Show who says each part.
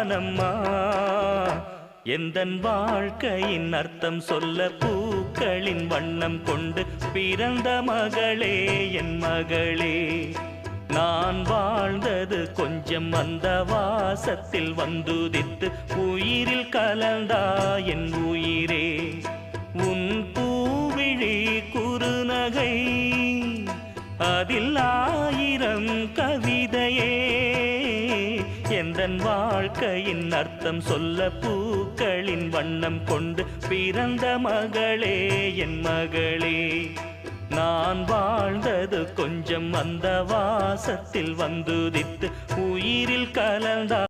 Speaker 1: தானம்மா எந்தன் வாழ்க்கையின் அர்த்தம் சொல்ல பூக்களின் வண்ணம் கொண்டு பிறந்த மகளே என் மகளே நான் வாழ்ந்தது கொஞ்சம் அந்த வாசத்தில் வந்துதித்து உயிரில் கலந்தா என் உயிரே உன் பூவிழி குறுநகை அதில் ஆயிரம் கவிதையே எந்தன் வாழ்க்கையின் அர்த்தம் சொல்ல பூக்களின் வண்ணம் கொண்டு பிறந்த மகளே என் மகளே நான் வாழ்ந்தது கொஞ்சம் அந்த வாசத்தில் வந்துதித்து உயிரில் கலந்தா